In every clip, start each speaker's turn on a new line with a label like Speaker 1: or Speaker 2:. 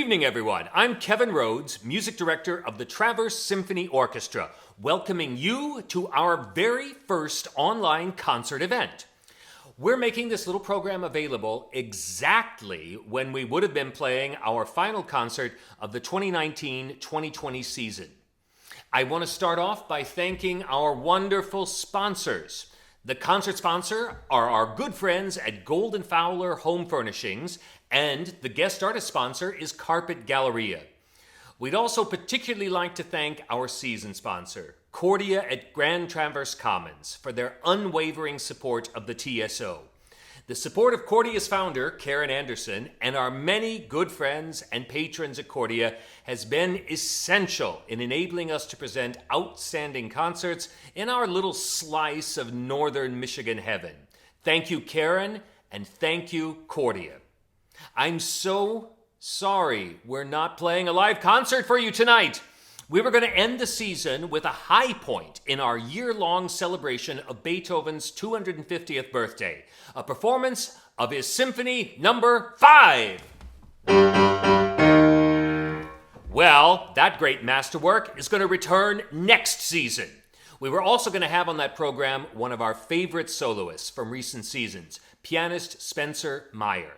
Speaker 1: evening, everyone. I'm Kevin Rhodes, music director of the Traverse Symphony Orchestra, welcoming you to our very first online concert event. We're making this little program available exactly when we would have been playing our final concert of the 2019-2020 season. I want to start off by thanking our wonderful sponsors. The concert sponsor are our good friends at Golden Fowler Home Furnishings, and the guest artist sponsor is Carpet Galleria. We'd also particularly like to thank our season sponsor, Cordia at Grand Traverse Commons, for their unwavering support of the TSO. The support of Cordia's founder, Karen Anderson, and our many good friends and patrons at Cordia has been essential in enabling us to present outstanding concerts in our little slice of northern Michigan heaven. Thank you, Karen, and thank you, Cordia. I'm so sorry we're not playing a live concert for you tonight. We were going to end the season with a high point in our year-long celebration of Beethoven's 250th birthday, a performance of his Symphony Number 5. Well, that great masterwork is going to return next season. We were also going to have on that program one of our favorite soloists from recent seasons, pianist Spencer Myer.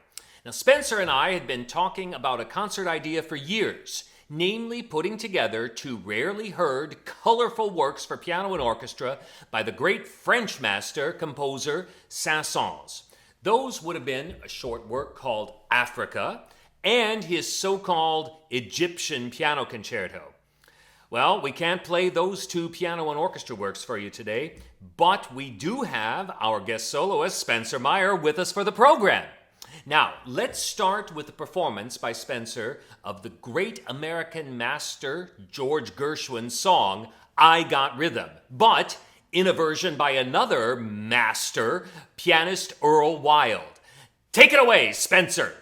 Speaker 1: Now, Spencer and I had been talking about a concert idea for years, namely putting together two rarely heard, colorful works for piano and orchestra by the great French master composer Saint-Saëns. Those would have been a short work called Africa and his so-called Egyptian piano concerto. Well, we can't play those two piano and orchestra works for you today, but we do have our guest soloist, Spencer Myer, with us for the program. Now, let's start with the performance by Spencer of the great American master George Gershwin's song, I Got Rhythm, but in a version by another master, pianist Earl Wild. Take it away, Spencer.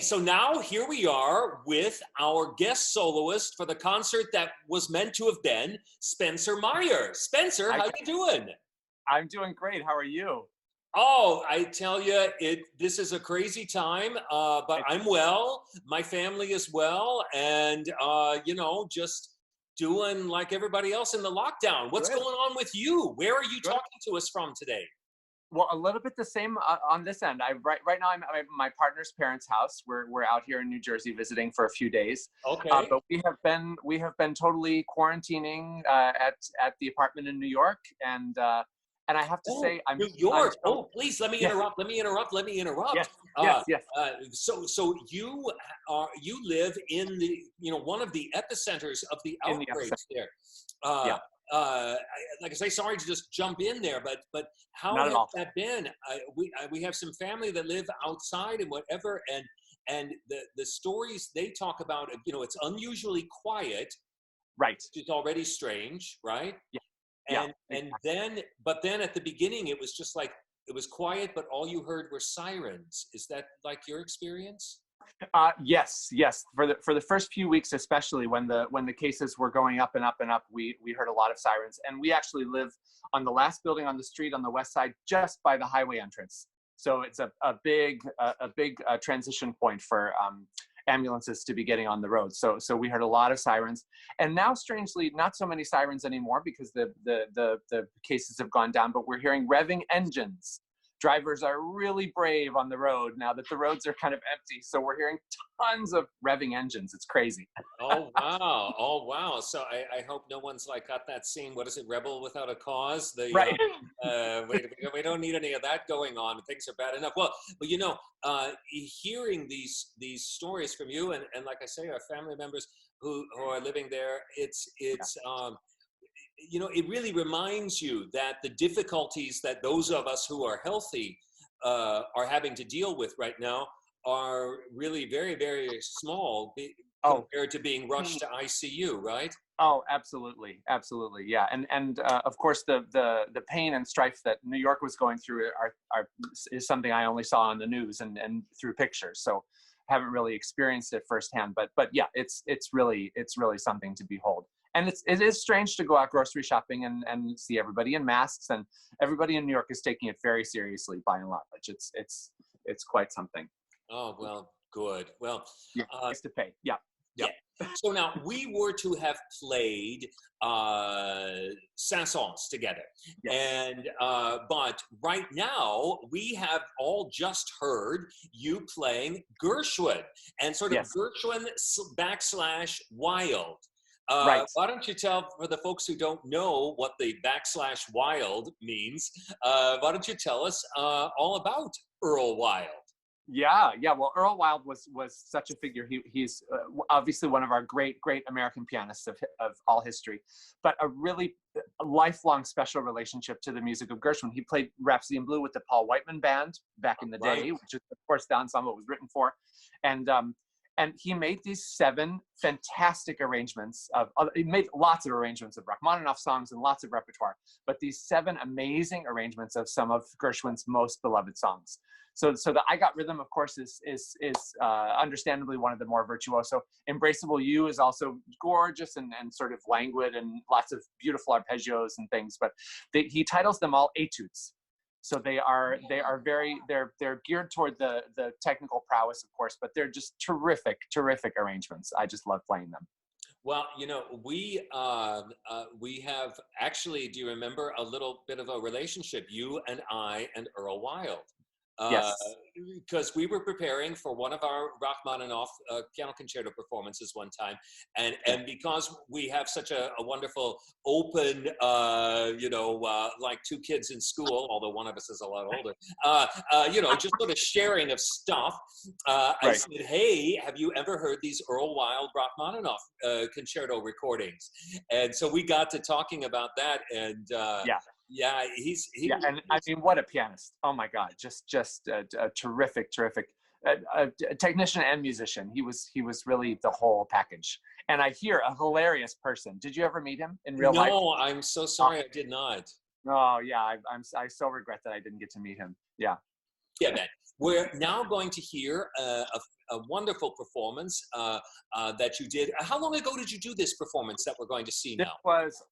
Speaker 1: So now here we are with our guest soloist for the concert that was meant to have been Spencer Myer. Spencer, how you doing?
Speaker 2: I'm doing great. How are you?
Speaker 1: Oh, I tell you, this is a crazy time, but I'm well. My family is well, and just doing like everybody else in the lockdown. What's
Speaker 2: Good,
Speaker 1: going on with you? Where are you
Speaker 2: good.
Speaker 1: talking to us from today?
Speaker 2: Well, a little bit the same on this end. Right now I'm at my partner's parents' house. We're out here in New Jersey visiting for a few days,
Speaker 1: Okay.
Speaker 2: but we have been totally quarantining at the apartment in New York, and I have to
Speaker 1: Oh,
Speaker 2: say
Speaker 1: New
Speaker 2: I'm
Speaker 1: York.
Speaker 2: so
Speaker 1: Oh, please let me
Speaker 2: yes,
Speaker 1: interrupt. Let me interrupt. Let me interrupt.
Speaker 2: yes, yes, yes,
Speaker 1: So you live in the one of the epicenters of the
Speaker 2: in the
Speaker 1: outbreak
Speaker 2: episode.
Speaker 1: there. Uh,
Speaker 2: Yeah,
Speaker 1: like I say, sorry to just jump in there, but how
Speaker 2: not at
Speaker 1: has
Speaker 2: all.
Speaker 1: that been? We have some family that live outside and whatever, and the stories they talk about, it's unusually quiet,
Speaker 2: Right.
Speaker 1: which is already strange, right?
Speaker 2: Yeah, yeah.
Speaker 1: And then at the beginning it was just like it was quiet, but all you heard were sirens. Is that like your experience?
Speaker 2: Yes, yes. For the first few weeks, especially when the cases were going up and up and up, we heard a lot of sirens, and we actually live on the last building on the street on the west side, just by the highway entrance. So it's a big transition point for ambulances to be getting on the road. So we heard a lot of sirens, and now strangely, not so many sirens anymore because the cases have gone down. But we're hearing revving engines. Drivers are really brave on the road now that the roads are kind of empty. So we're hearing tons of revving engines. It's crazy.
Speaker 1: Oh wow! Oh wow! So I hope no one's like got that scene. What is it? Rebel Without a Cause.
Speaker 2: Right.
Speaker 1: We don't need any of that going on. Things are bad enough. Well, hearing these stories from you and like I say, our family members who are living there, it really reminds you that the difficulties that those of us who are healthy are having to deal with right now are really very, very small
Speaker 2: Oh,
Speaker 1: compared to being rushed to ICU, right?
Speaker 2: oh, absolutely, absolutely, yeah. And of course, the pain and strife that New York was going through is something I only saw on the news and through pictures. So haven't really experienced it firsthand. But yeah, it's really something to behold. And it is strange to go out grocery shopping and see everybody in masks, and everybody in New York is taking it very seriously by and large. It's quite something.
Speaker 1: Oh, well, good. Well,
Speaker 2: Yeah,
Speaker 1: uh,
Speaker 2: nice to pay. Yeah,
Speaker 1: yeah.
Speaker 2: yeah,
Speaker 1: So now we were to have played Saint-Saëns together,
Speaker 2: yes,
Speaker 1: and but right now we have all just heard you playing Gershwin and sort of
Speaker 2: yes,
Speaker 1: Gershwin backslash Wild.
Speaker 2: right.
Speaker 1: Why don't you tell for the folks who don't know what the backslash Wild means? Why don't you tell us all about Earl Wild?
Speaker 2: Yeah, yeah. Well, Earl Wild was such a figure. He's obviously one of our great American pianists of all history, but a really lifelong special relationship to the music of Gershwin. He played Rhapsody in Blue with the Paul Whiteman Band back in the
Speaker 1: Right.
Speaker 2: day, which is of course the ensemble it was written for, and and he made these 7 fantastic arrangements he made lots of arrangements of Rachmaninoff songs and lots of repertoire, but these 7 amazing arrangements of some of Gershwin's most beloved songs. So the I Got Rhythm, of course, is understandably one of the more virtuoso. Embraceable You is also gorgeous and sort of languid and lots of beautiful arpeggios and things. But he titles them all etudes. So they're geared toward the technical prowess, of course, but they're just terrific arrangements. I just love playing them.
Speaker 1: Well, we have actually. Do you remember a little bit of a relationship? You and I and Earl Wild. Uh,
Speaker 2: Yes.
Speaker 1: because we were preparing for one of our Rachmaninoff piano concerto performances one time,
Speaker 2: Yeah.
Speaker 1: and because we have such a wonderful open, like 2 kids in school, although one of us is a lot older, just sort of sharing of stuff. I
Speaker 2: Right.
Speaker 1: said, "Hey, have you ever heard these Earl Wild Rachmaninoff concerto recordings?" And so we got to talking about that, and
Speaker 2: Yeah.
Speaker 1: yeah, he
Speaker 2: Yeah,
Speaker 1: was.
Speaker 2: and I mean, what a pianist! Oh my God, just a terrific a technician and musician. He was really the whole package. And I hear a hilarious person. Did you ever meet him in real life?
Speaker 1: No, I'm so
Speaker 2: Oh,
Speaker 1: sorry I did not.
Speaker 2: oh yeah, I so regret that I didn't get to meet him. Yeah,
Speaker 1: Yeah, man. We're now going to hear a wonderful performance that you did. How long ago did you do this performance that we're going to see
Speaker 2: This
Speaker 1: now?
Speaker 2: was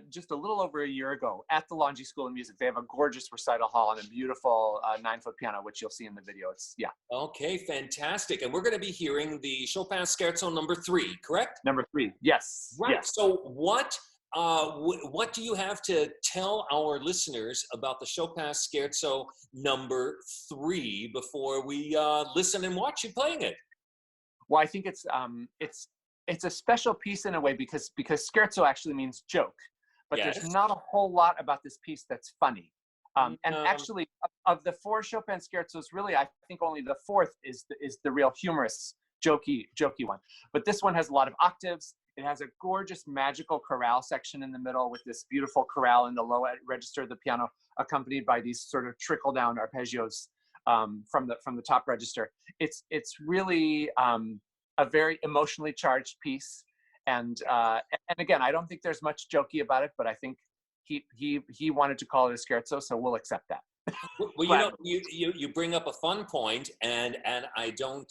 Speaker 2: just a little over a year ago at the Longy School of Music. They have a gorgeous recital hall and a beautiful 9-foot piano, which you'll see in the video. Yeah.
Speaker 1: Okay, fantastic. And we're going to be hearing the Chopin Scherzo number 3, correct?
Speaker 2: Number 3, yes.
Speaker 1: Right.
Speaker 2: Yes.
Speaker 1: So what do you have to tell our listeners about the Chopin Scherzo number 3 before we listen and watch you playing it?
Speaker 2: Well, I think it's a special piece in a way because scherzo actually means joke, but
Speaker 1: Yes.
Speaker 2: there's not a whole lot about this piece that's funny. And actually, of the 4 Chopin scherzos, really, I think only the 4th is the real humorous, jokey one. But this one has a lot of octaves. It has a gorgeous magical chorale section in the middle with this beautiful chorale in the low register of the piano, accompanied by these sort of trickle down arpeggios from the top register. It's really a very emotionally charged piece, and again, I don't think there's much jokey about it, but I think he wanted to call it a scherzo, so we'll accept that.
Speaker 1: Well, you bring up a fun point, and I don't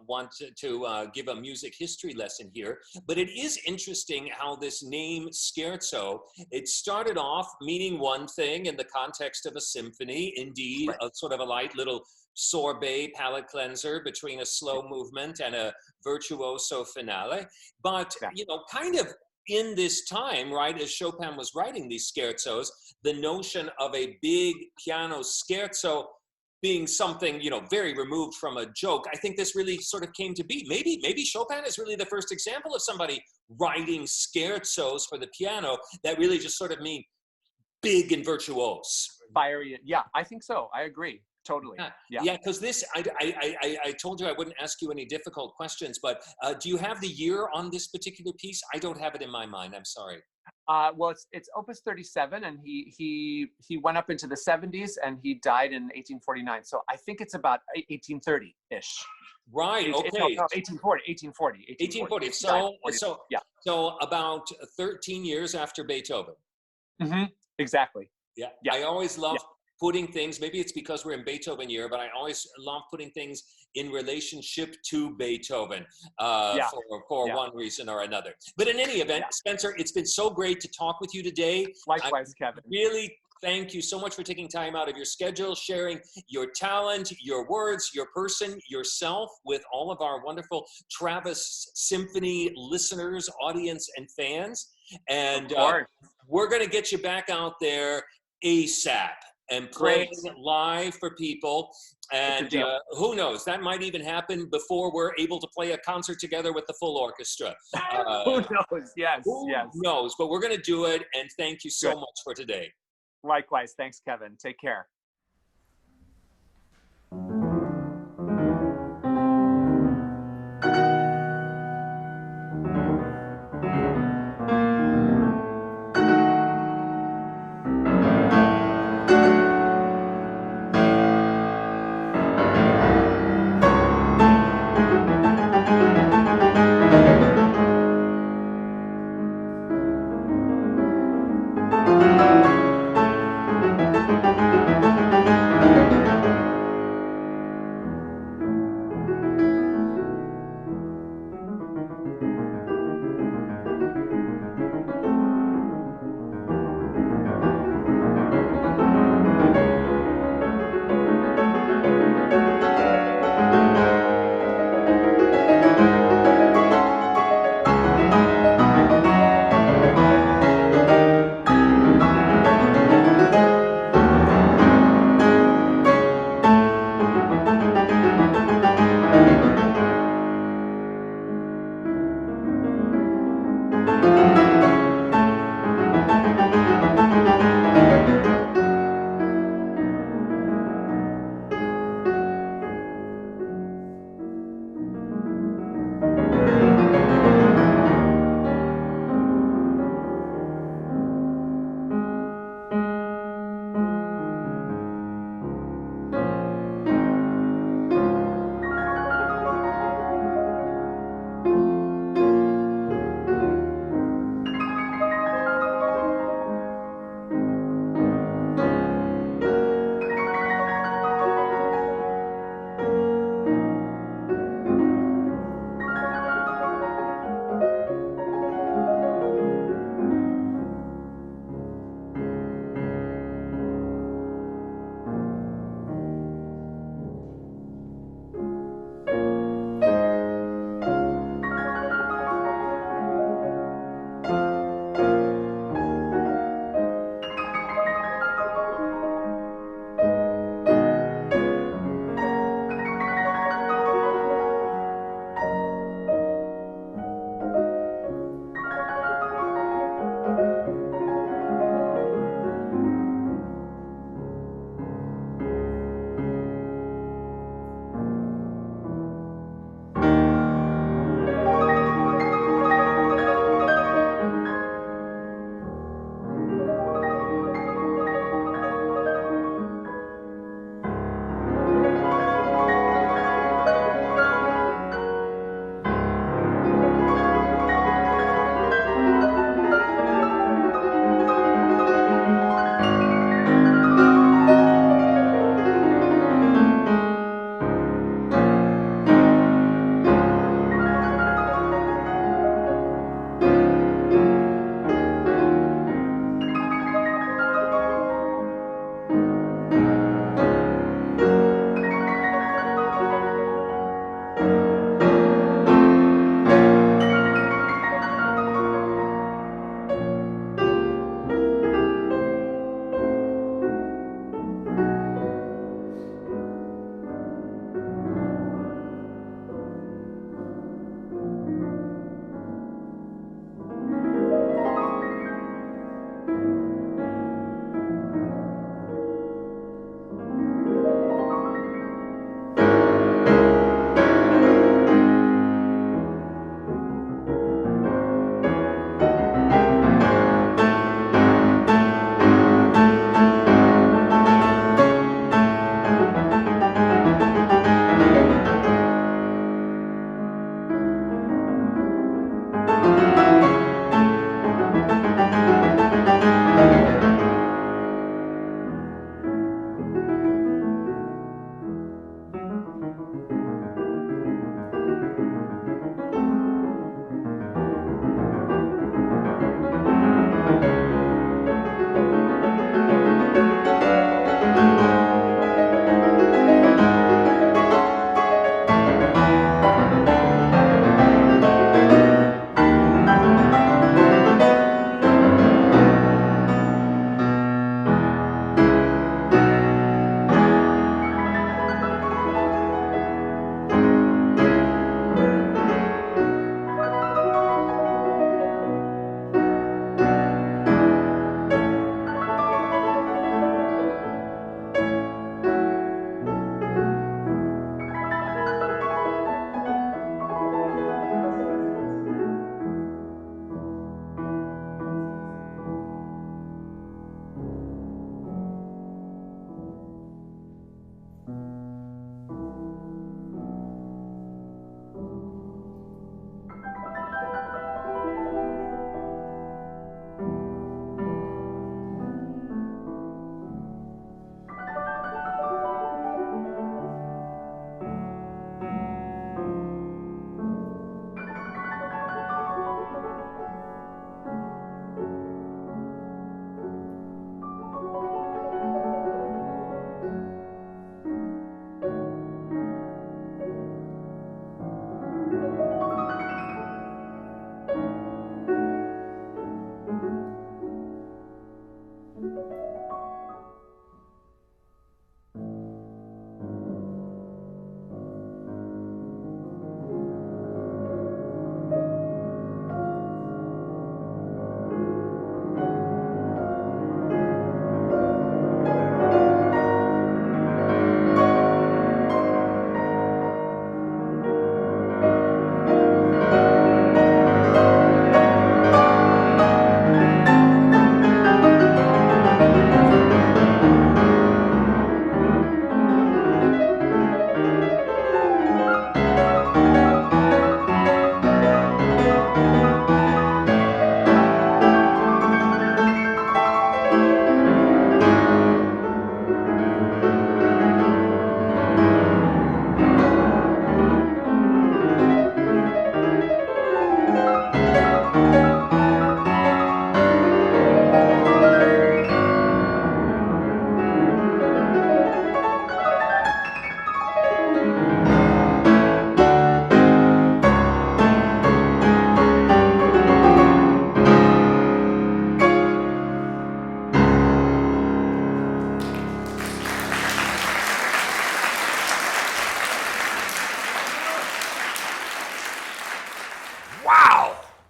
Speaker 1: want to give a music history lesson here, but it is interesting how this name Scherzo, it started off meaning one thing in the context of a symphony, indeed,
Speaker 2: Right.
Speaker 1: a sort of a light little sorbet palate cleanser between a slow movement and a virtuoso finale, but kind of in this time, right, as Chopin was writing these scherzos, the notion of a big piano scherzo being something, very removed from a joke, I think this really sort of came to be. Maybe Chopin is really the first example of somebody writing scherzos for the piano that really just sort of mean big and virtuose.
Speaker 2: Fiery, yeah, I think so. I agree. Totally.
Speaker 1: Yeah, because this, I told you I wouldn't ask you any difficult questions, but do you have the year on this particular piece? I don't have it in my mind. I'm sorry.
Speaker 2: Well, it's Opus 37, and he went up into the 70s, and he died in 1849. So I think it's about 1830-ish.
Speaker 1: Right. Okay.
Speaker 2: No, 1840.
Speaker 1: So about 13 years after Beethoven.
Speaker 2: Mm-hmm. Exactly.
Speaker 1: Yeah. I always love putting things, maybe it's because we're in Beethoven year, but I always love putting things in relationship to Beethoven for one reason or another. But in any event, Spencer, it's been so great to talk with you today.
Speaker 2: Likewise, Kevin.
Speaker 1: Really thank you so much for taking time out of your schedule, sharing your talent, your words, your person, yourself with all of our wonderful Traverse Symphony listeners, audience, and fans. And we're going to get you back out there ASAP and playing live for people. And who knows, that might even happen before we're able to play a concert together with the full orchestra.
Speaker 2: Who knows? Yes.
Speaker 1: Who knows? But we're going to do it. And thank you so much for today.
Speaker 2: Likewise. Thanks, Kevin. Take care.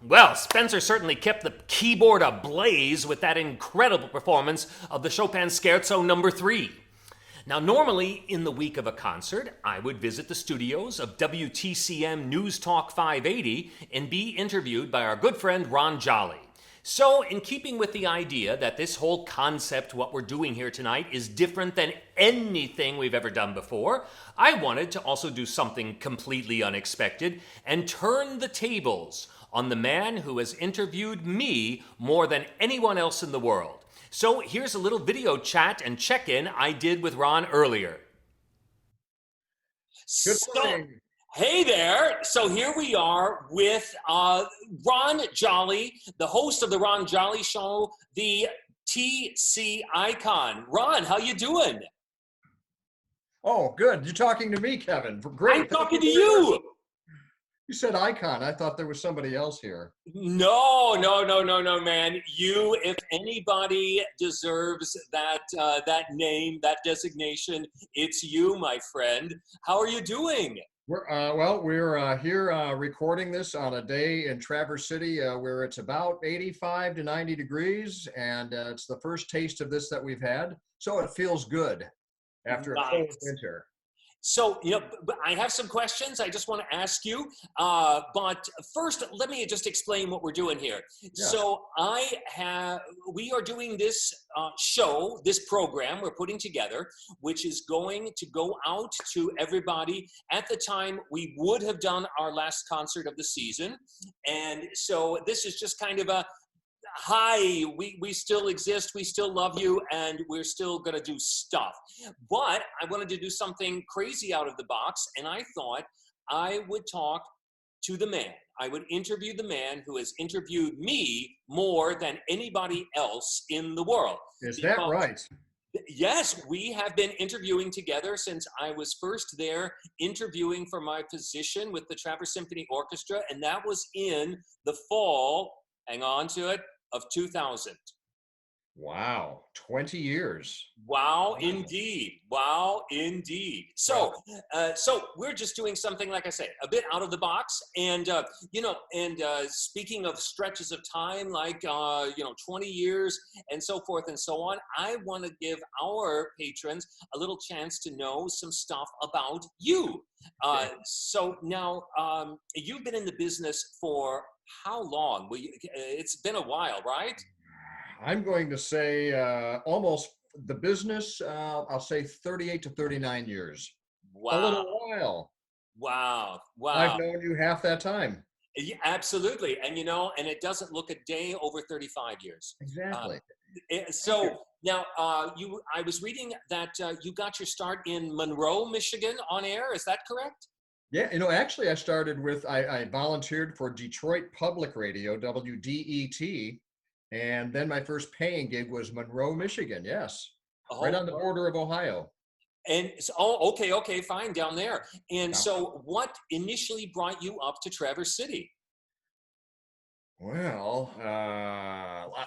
Speaker 1: Well, Spencer certainly kept the keyboard ablaze with that incredible performance of the Chopin Scherzo number 3. Now, normally in the week of a concert, I would visit the studios of WTCM News Talk 580 and be interviewed by our good friend Ron Jolly. So, in keeping with the idea that this whole concept, what we're doing here tonight, is different than anything we've ever done before, I wanted to also do something completely unexpected and turn the tables on the man who has interviewed me more than anyone else in the world. So here's a little video chat and check-in I did with Ron earlier.
Speaker 3: Good morning.
Speaker 1: Hey there. So here we are with Ron Jolly, the host of the Ron Jolly Show, the TC icon. Ron, how you doing?
Speaker 3: Oh, good. You're talking to me, Kevin. Great.
Speaker 1: I'm talking to you.
Speaker 3: You said icon. I thought there was somebody else here.
Speaker 1: No, man. You, if anybody deserves that name, that designation, it's you, my friend. How are you doing?
Speaker 3: We're here recording this on a day in Traverse City where it's about 85 to 90 degrees, and it's the first taste of this that we've had, so it feels good after a cold winter.
Speaker 1: So, I have some questions I just want to ask you. But first, let me just explain what we're doing here. Yeah. So we are doing this show, this program we're putting together, which is going to go out to everybody at the time we would have done our last concert of the season. And so this is just kind of a, hi, we still exist, we still love you, and we're still going to do stuff. But I wanted to do something crazy out of the box, and I thought I would talk to the man. I would interview the man who has interviewed me more than anybody else in the world.
Speaker 3: Is that right?
Speaker 1: Yes, we have been interviewing together since I was first there interviewing for my position with the Traverse Symphony Orchestra, and that was in the fall, hang on to it, of 2000.
Speaker 3: Wow, 20 years.
Speaker 1: Wow, indeed. Wow, indeed. So, so we're just doing something, like I say, a bit out of the box. And, speaking of stretches of time, like, 20 years and so forth and so on, I want to give our patrons a little chance to know some stuff about you. So now, you've been in the business for how long? It's been a while, right?
Speaker 3: I'm going to say almost the business, I'll say 38 to 39 years.
Speaker 1: Wow.
Speaker 3: A little while.
Speaker 1: Wow.
Speaker 3: I've known you half that time.
Speaker 1: Yeah, absolutely. And, and it doesn't look a day over 35 years.
Speaker 3: Exactly.
Speaker 1: So now I was reading that you got your start in Monroe, Michigan on air. Is that correct?
Speaker 3: Yeah, actually I started with, I volunteered for Detroit Public Radio, WDET, and then my first paying gig was Monroe, Michigan, yes. Right on the border of Ohio.
Speaker 1: And so, okay, fine, down there. And so what initially brought you up to Traverse City?
Speaker 3: Well,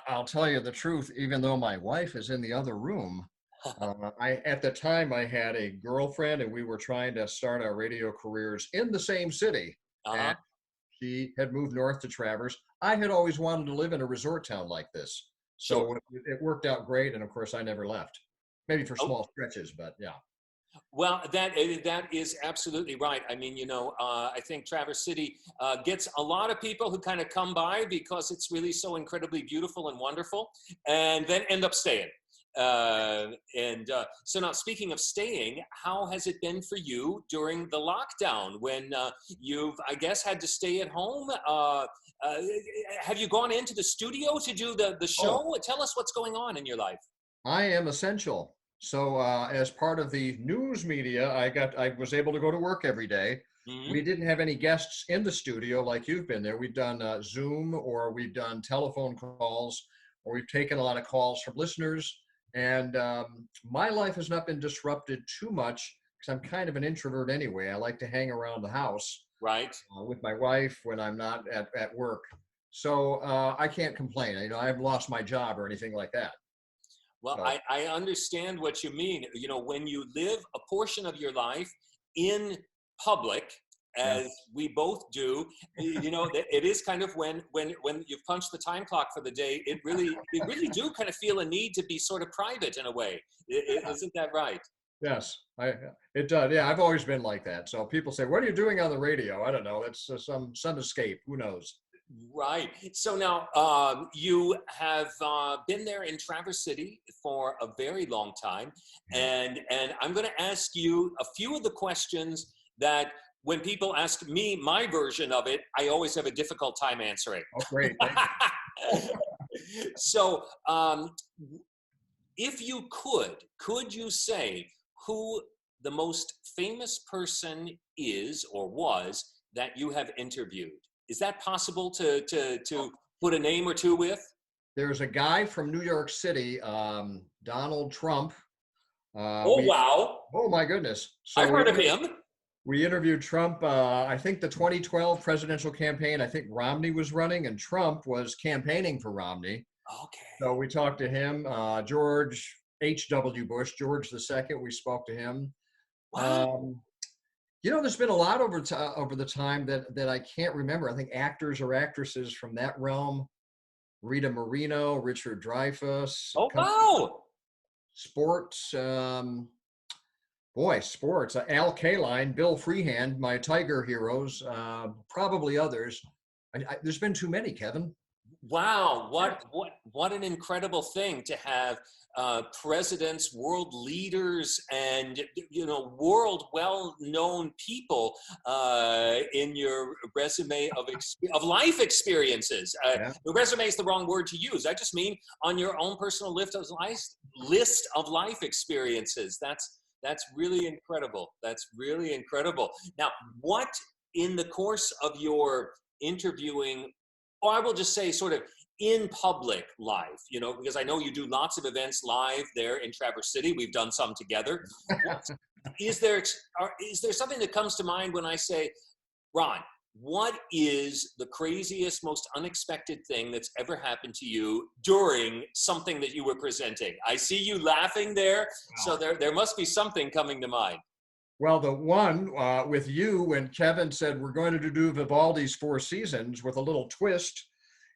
Speaker 3: I'll tell you the truth, even though my wife is in the other room. At the time I had a girlfriend and we were trying to start our radio careers in the same city. And she had moved north to Traverse. I had always wanted to live in a resort town like this. So it worked out great. And of course I never left, maybe for small stretches, but yeah.
Speaker 1: Well, that is absolutely right. I mean, I think Traverse City gets a lot of people who kind of come by because it's really so incredibly beautiful and wonderful and then end up staying. So now, speaking of staying, how has it been for you during the lockdown when you've, I guess, had to stay at home? Have you gone into the studio to do the show? Tell us what's going on in your life.
Speaker 3: I am essential. So as part of the news media, I was able to go to work every day. Mm-hmm. We didn't have any guests in the studio like you've been there. We've done Zoom, or we've done telephone calls, or we've taken a lot of calls from listeners. And my life has not been disrupted too much because I'm kind of an introvert anyway. I like to hang around the house,
Speaker 1: right,
Speaker 3: with my wife when I'm not at work. So I can't complain. I haven't lost my job or anything like that.
Speaker 1: Well, so. I understand what you mean. When you live a portion of your life in public, as we both do. You know, it is kind of when you've punched the time clock for the day, it really do kind of feel a need to be sort of private in a way. Isn't that right?
Speaker 3: Yes, it does. Yeah, I've always been like that. So people say, "What are you doing on the radio?" I don't know. It's some escape. Who knows?
Speaker 1: Right. So now you have been there in Traverse City for a very long time, and I'm going to ask you a few of the questions that when people ask me my version of it, I always have a difficult time answering.
Speaker 3: Oh, great.
Speaker 1: So if you could you say who the most famous person is or was that you have interviewed? Is that possible to put a name or two with?
Speaker 3: There's a guy from New York City, Donald Trump.
Speaker 1: Wow.
Speaker 3: Oh my goodness. So
Speaker 1: I've heard of him.
Speaker 3: We interviewed Trump, I think the 2012 presidential campaign, I think Romney was running and Trump was campaigning for Romney.
Speaker 1: Okay.
Speaker 3: So we talked to him, George H.W. Bush, George II, we spoke to him.
Speaker 1: Wow.
Speaker 3: You know, there's been a lot over the time that I can't remember. I think actors or actresses from that realm, Rita Moreno, Richard Dreyfuss.
Speaker 1: Oh, wow.
Speaker 3: Sports, sports. Al Kaline, Bill Freehand, my Tiger heroes, probably others. There's been too many, Kevin.
Speaker 1: Wow, what an incredible thing to have presidents, world leaders, and world well-known people in your resume of life experiences. The resume is the wrong word to use. I just mean on your own personal list of life experiences. That's really incredible. That's really incredible. Now, what in the course of your interviewing, or I will just say sort of in public life, because I know you do lots of events live there in Traverse City. We've done some together. Is there something that comes to mind when I say, Ron, what is the craziest, most unexpected thing that's ever happened to you during something that you were presenting? I see you laughing there, so there must be something coming to mind.
Speaker 3: Well, the one with you when Kevin said we're going to do Vivaldi's Four Seasons with a little twist,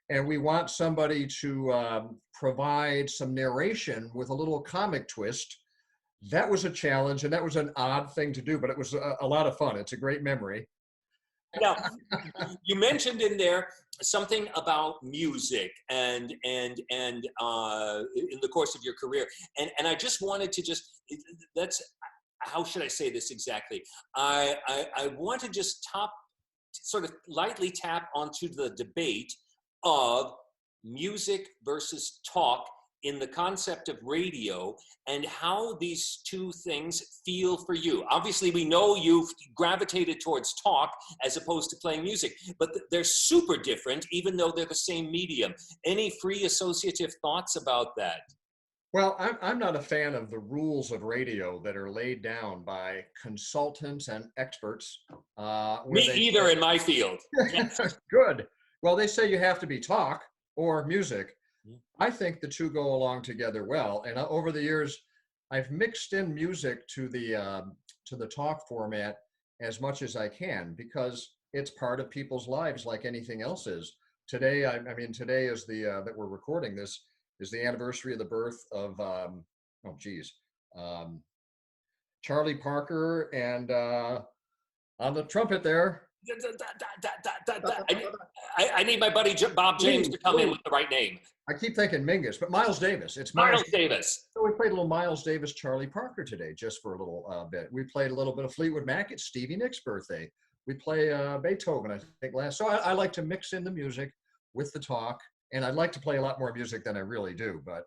Speaker 3: and we want somebody to provide some narration with a little comic twist. That was a challenge, and that was an odd thing to do, but it was a lot of fun. It's a great memory.
Speaker 1: Now, you mentioned in there something about music and in the course of your career, and I just wanted to how should I say this exactly? I want to just sort of lightly tap onto the debate of music versus talk in the concept of radio and how these two things feel for you. Obviously, we know you've gravitated towards talk as opposed to playing music, but they're super different, even though they're the same medium. Any free associative thoughts about that?
Speaker 3: Well, I'm not a fan of the rules of radio that are laid down by consultants and experts.
Speaker 1: Me either in my field.
Speaker 3: Good. Well, they say you have to be talk or music. I think the two go along together well. And over the years, I've mixed in music to the talk format as much as I can because it's part of people's lives like anything else is. Today, today is that we're recording this is the anniversary of the birth of Charlie Parker, and on the trumpet there.
Speaker 1: I need my buddy Bob James to come in with the right name.
Speaker 3: I keep thinking Mingus, but Miles Davis. It's
Speaker 1: Miles Davis.
Speaker 3: So we played a little Miles Davis, Charlie Parker today, just for a little bit. We played a little bit of Fleetwood Mac. It's Stevie Nicks' birthday. We play Beethoven, I think, last. So I like to mix in the music with the talk. And I'd like to play a lot more music than I really do, but.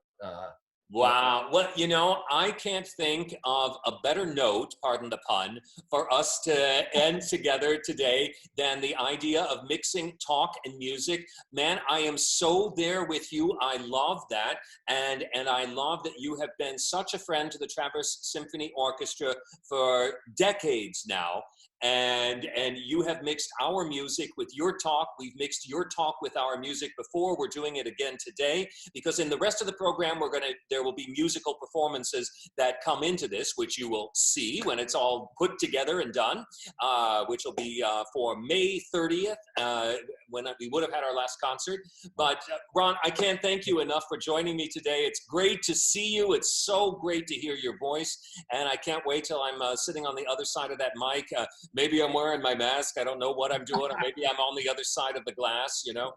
Speaker 1: Wow. Well, I can't think of a better note, pardon the pun, for us to end together today than the idea of mixing talk and music. Man, I am so there with you. I love that. And I love that you have been such a friend to the Traverse Symphony Orchestra for decades now. and you have mixed our music with your talk. We've mixed your talk with our music before. We're doing it again today because in the rest of the program, there will be musical performances that come into this, which you will see when it's all put together and done, which will be for May 30th, when we would have had our last concert. But Ron, I can't thank you enough for joining me today. It's great to see you. It's so great to hear your voice, and I can't wait till I'm sitting on the other side of that mic. Maybe I'm wearing my mask. I don't know what I'm doing, or maybe I'm on the other side of the glass, you know.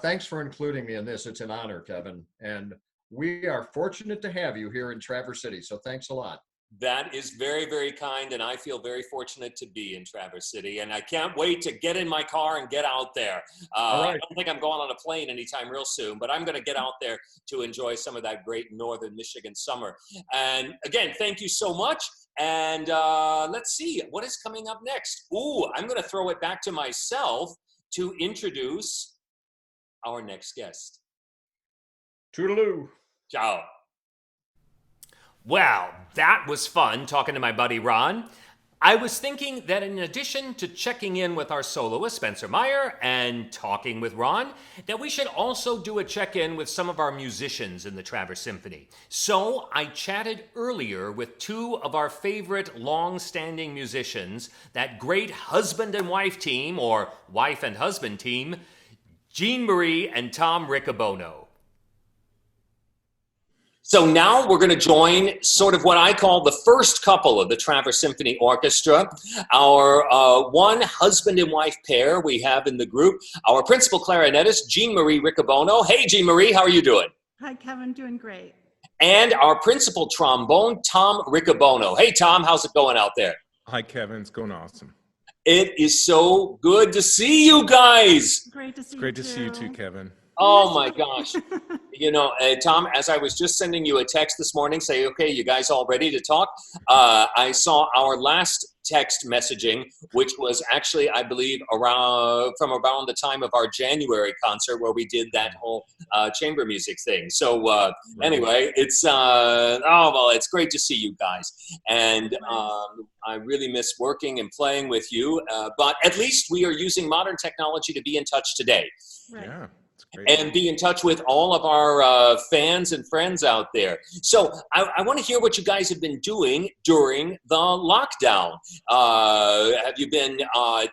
Speaker 3: Thanks for including me in this. It's an honor, Kevin, and we are fortunate to have you here in Traverse City, so thanks a lot.
Speaker 1: That is very, very kind, and I feel very fortunate to be in Traverse City, and I can't wait to get in my car and get out there.
Speaker 3: All right.
Speaker 1: I don't think I'm going on a plane anytime real soon, but I'm going to get out there to enjoy some of that great northern Michigan summer. And again, thank you so much, and let's see, what is coming up next? Ooh, I'm going to throw it back to myself to introduce our next guest.
Speaker 3: Toodaloo.
Speaker 1: Ciao. Well, that was fun talking to my buddy Ron. I was thinking that in addition to checking in with our soloist Spencer Myer and talking with Ron, that we should also do a check-in with some of our musicians in the Traverse Symphony. So I chatted earlier with two of our favorite long-standing musicians, that great husband and wife team, or wife and husband team, Jeanmarie and Tom Riccobono. So now we're going to join sort of what I call the first couple of the Traverse Symphony Orchestra, our one husband and wife pair we have in the group, our principal clarinetist, Jeanmarie Riccobono. Hey, Jeanmarie, how are you doing?
Speaker 4: Hi, Kevin, doing great.
Speaker 1: And our principal trombone, Tom Riccobono. Hey, Tom, how's it going out there?
Speaker 5: Hi, Kevin, it's going awesome.
Speaker 1: It is so good to see you guys.
Speaker 4: Great to see you.
Speaker 5: Great to see you too, Kevin.
Speaker 1: Oh my gosh. You know, Tom, as I was just sending you a text this morning saying, okay, you guys all ready to talk? I saw our last text messaging, which was actually, I believe, around the time of our January concert where we did that whole chamber music thing. So anyway, it's, it's great to see you guys. And I really miss working and playing with you, but at least we are using modern technology to be in touch today.
Speaker 4: Right.
Speaker 5: Yeah.
Speaker 1: And be in touch with all of our fans and friends out there. So I want to hear what you guys have been doing during the lockdown. Have you been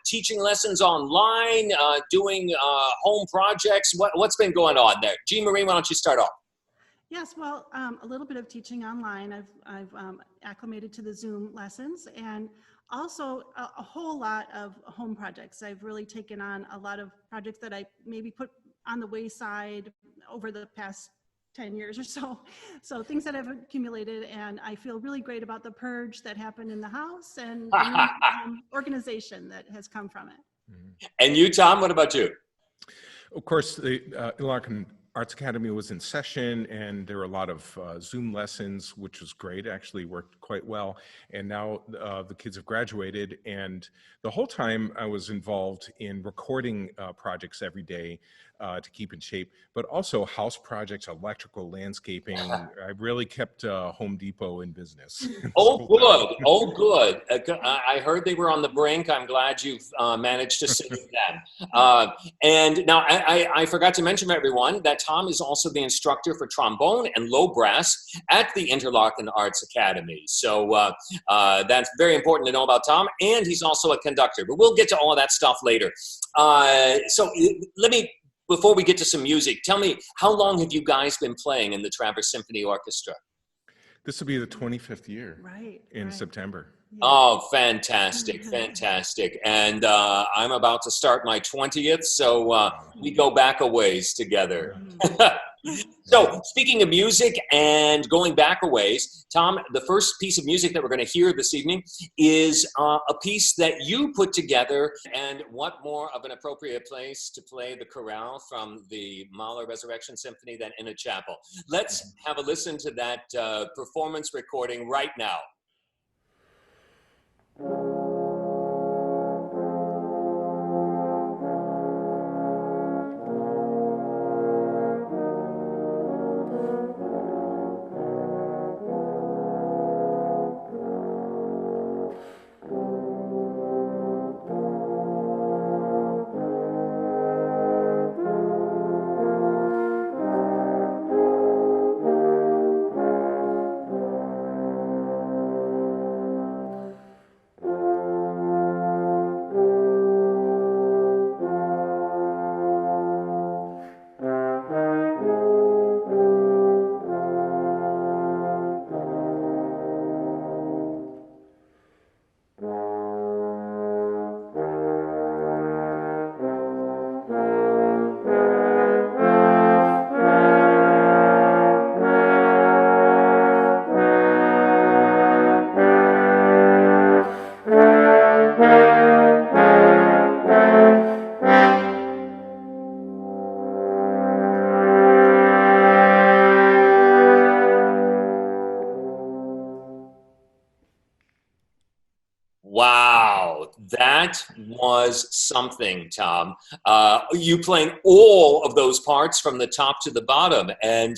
Speaker 1: teaching lessons online, doing home projects? What's been going on there? Jeanmarie, why don't you start off?
Speaker 4: Yes, well, a little bit of teaching online. I've acclimated to the Zoom lessons, and also a whole lot of home projects. I've really taken on a lot of projects that I maybe put on the wayside over the past 10 years or so. So things that have accumulated, and I feel really great about the purge that happened in the house and the organization that has come from it.
Speaker 1: And you, Tom, what about you?
Speaker 5: Of course, the Interlochen Arts Academy was in session, and there were a lot of Zoom lessons, which was great, actually worked quite well. And now the kids have graduated, and the whole time I was involved in recording projects every day to keep in shape, but also house projects, electrical, landscaping. I really kept Home Depot in business.
Speaker 1: Oh, good. Oh, good. I heard they were on the brink. I'm glad you've managed to save them. And now I forgot to mention to everyone that Tom is also the instructor for trombone and low brass at the Interlochen Arts Academy. So that's very important to know about Tom. And he's also a conductor, but we'll get to all of that stuff later. So let me, before we get to some music, tell me, how long have you guys been playing in the Traverse Symphony Orchestra?
Speaker 5: This will be the 25th year in
Speaker 4: Right.
Speaker 5: September.
Speaker 4: Yeah.
Speaker 1: Oh, fantastic, fantastic. And I'm about to start my 20th, so we go back a ways together. So speaking of music and going back a ways, Tom, the first piece of music that we're going to hear this evening is a piece that you put together. And what more of an appropriate place to play the chorale from the Mahler Resurrection Symphony than in a chapel? Let's have a listen to that performance recording right now. was something, Tom. You playing all of those parts from the top to the bottom, and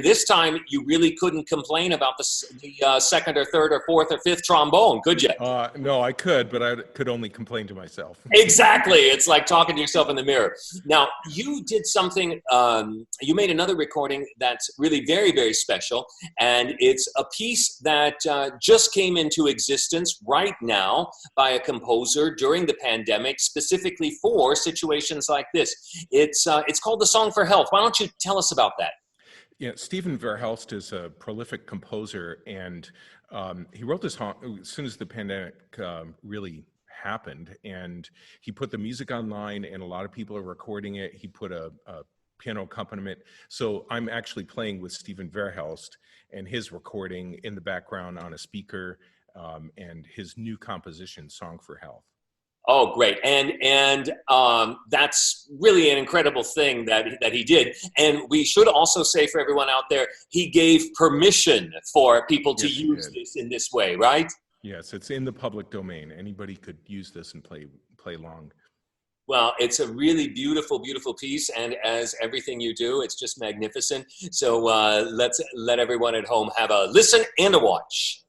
Speaker 1: this time you really couldn't complain about the second or third or fourth or fifth trombone, could you?
Speaker 5: No, I could, but I could only complain to myself.
Speaker 1: Exactly. It's like talking to yourself in the mirror. Now, you did something, you made another recording that's really very, very special, and it's a piece that just came into existence right now by a composer during the pandemic, specifically for situations like this. It's called The Song for Health. Why don't you tell us about that?
Speaker 5: Yeah, Stephen Verhelst is a prolific composer, and he wrote this song as soon as the pandemic really happened, and he put the music online, and a lot of people are recording it. He put a piano accompaniment. So I'm actually playing with Stephen Verhelst and his recording in the background on a speaker, and his new composition, Song for Health.
Speaker 1: Oh, great. And that's really an incredible thing that he did. And we should also say for everyone out there, he gave permission for people to use this in this way, right?
Speaker 5: Yes, it's in the public domain. Anybody could use this and play along.
Speaker 1: Well, it's a really beautiful, beautiful piece. And as everything you do, it's just magnificent. So let's let everyone at home have a listen and a watch.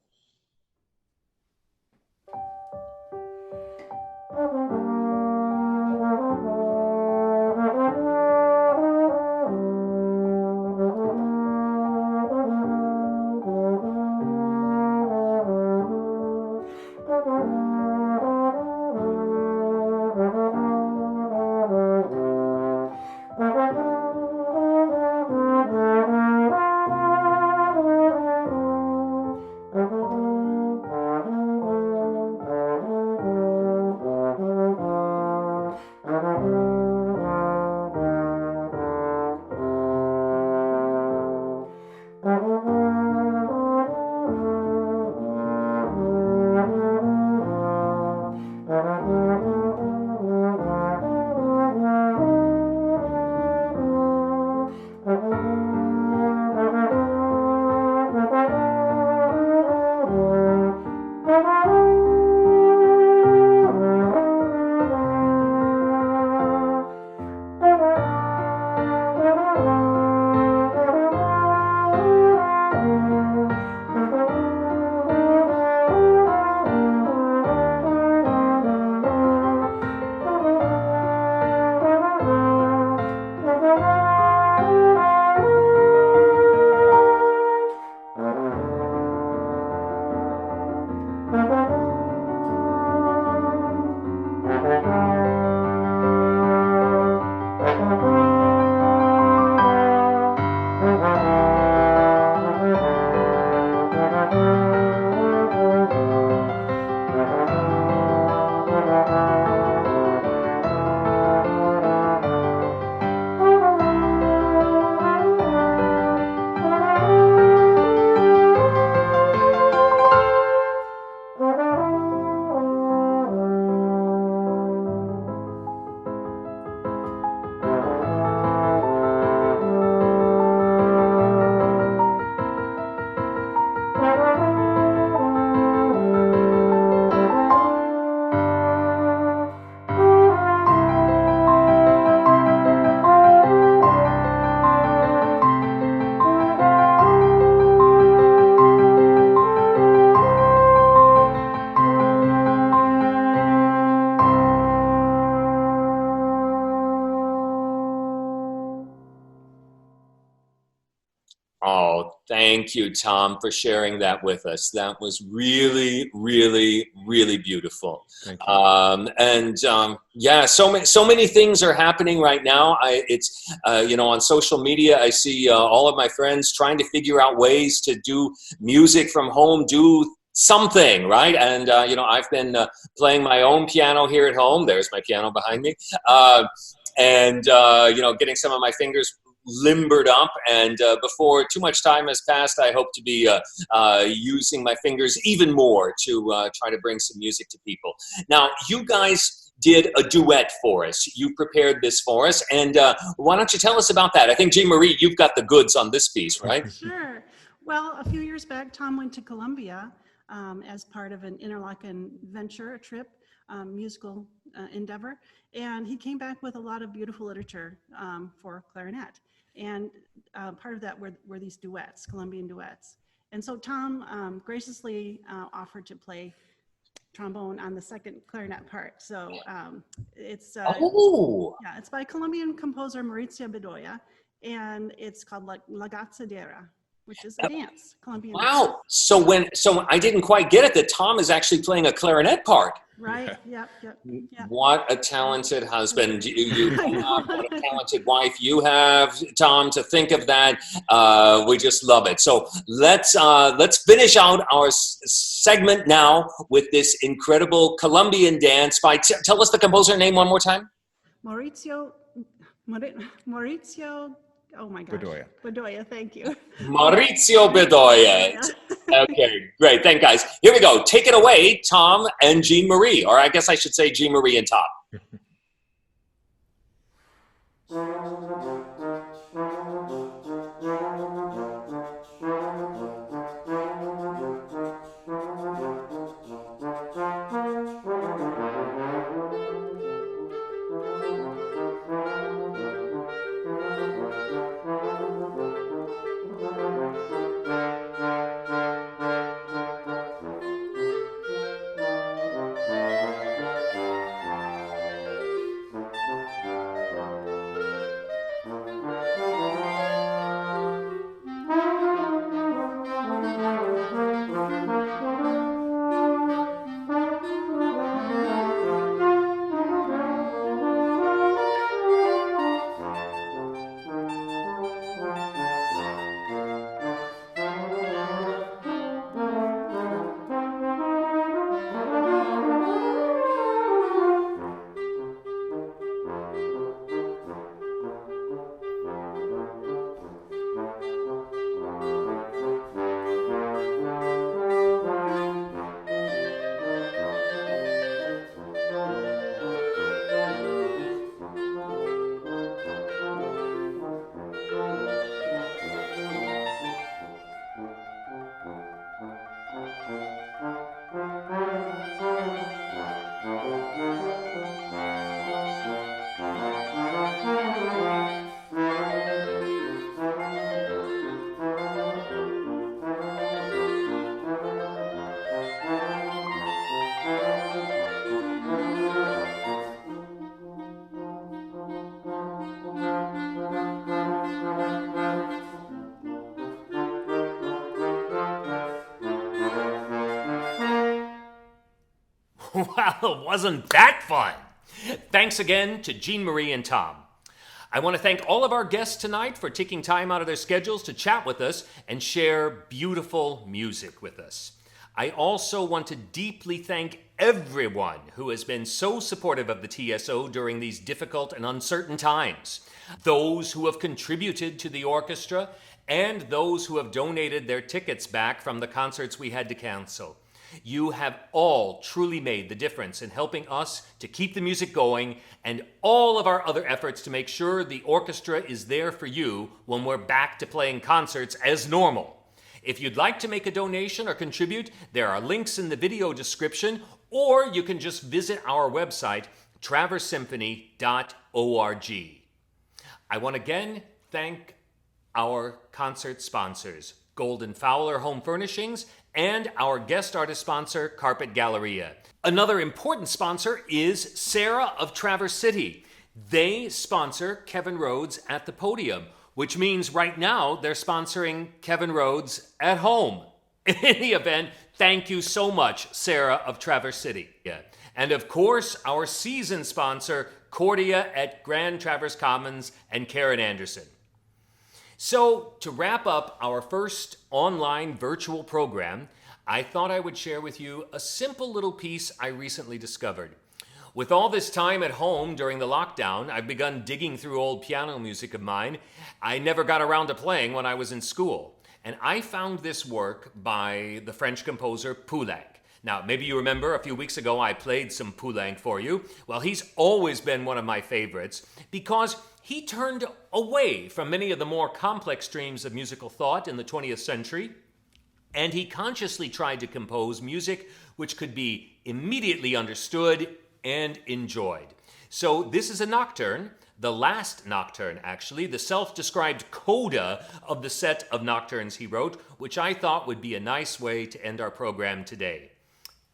Speaker 1: Oh, thank you, Tom, for sharing that with us. That was really, really, really beautiful.
Speaker 5: Thank you.
Speaker 1: Yeah, so many things are happening right now. It's on social media, I see all of my friends trying to figure out ways to do music from home, do something, right? And I've been playing my own piano here at home. There's my piano behind me, getting some of my fingers limbered up, and before too much time has passed, I hope to be using my fingers even more to try to bring some music to people. Now, you guys did a duet for us. You prepared this for us, and why don't you tell us about that? I think, Jeanmarie, you've got the goods on this piece, right?
Speaker 4: Sure. Well, a few years back, Tom went to Colombia as part of an Interlaken venture, a trip, musical endeavor. And he came back with a lot of beautiful literature for clarinet. And part of that were these duets, Colombian duets. And so Tom graciously offered to play trombone on the second clarinet part. So it's it's by Colombian composer Mauricio Bedoya, and it's called La Gozadera, which is a dance, Colombian.
Speaker 1: Wow! So I didn't quite get it that Tom is actually playing a clarinet part.
Speaker 4: Right. Yep.
Speaker 1: What a talented husband you have! What a talented wife you have, Tom. To think of that, we just love it. So let's finish out our segment now with this incredible Colombian dance by. Tell us the composer name one more time.
Speaker 4: Mauricio. Oh my gosh. Bedoya, thank you.
Speaker 1: Mauricio Bedoya. Okay, great. Thank you, guys. Here we go. Take it away, Tom and Jeanmarie. Or I guess I should say Jeanmarie and Tom. Well, wasn't that fun? Thanks again to Jeanmarie and Tom. I want to thank all of our guests tonight for taking time out of their schedules to chat with us and share beautiful music with us. I also want to deeply thank everyone who has been so supportive of the TSO during these difficult and uncertain times. Those who have contributed to the orchestra and those who have donated their tickets back from the concerts we had to cancel. You have all truly made the difference in helping us to keep the music going and all of our other efforts to make sure the orchestra is there for you when we're back to playing concerts as normal. If you'd like to make a donation or contribute, there are links in the video description, or you can just visit our website, traversesymphony.org. I want to again thank our concert sponsors, Golden Fowler Home Furnishings, and our guest artist sponsor, Carpet Galleria. Another important sponsor is Sarah of Traverse City. They sponsor Kevin Rhodes at the podium, which means right now they're sponsoring Kevin Rhodes at home. In any event, thank you so much, Sarah of Traverse City. And of course, our season sponsor, Cordia at Grand Traverse Commons and Karen Anderson. So, to wrap up our first online virtual program, I thought I would share with you a simple little piece I recently discovered. With all this time at home during the lockdown, I've begun digging through old piano music of mine I never got around to playing when I was in school. And I found this work by the French composer Poulenc. Now, maybe you remember a few weeks ago I played some Poulenc for you. Well, he's always been one of my favorites because he turned away from many of the more complex streams of musical thought in the 20th century, and he consciously tried to compose music which could be immediately understood and enjoyed. So this is a nocturne, the last nocturne actually, the self-described coda of the set of nocturnes he wrote, which I thought would be a nice way to end our program today.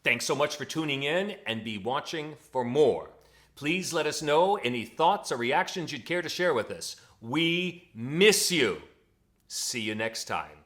Speaker 1: Thanks so much for tuning in, and be watching for more. Please let us know any thoughts or reactions you'd care to share with us. We miss you. See you next time.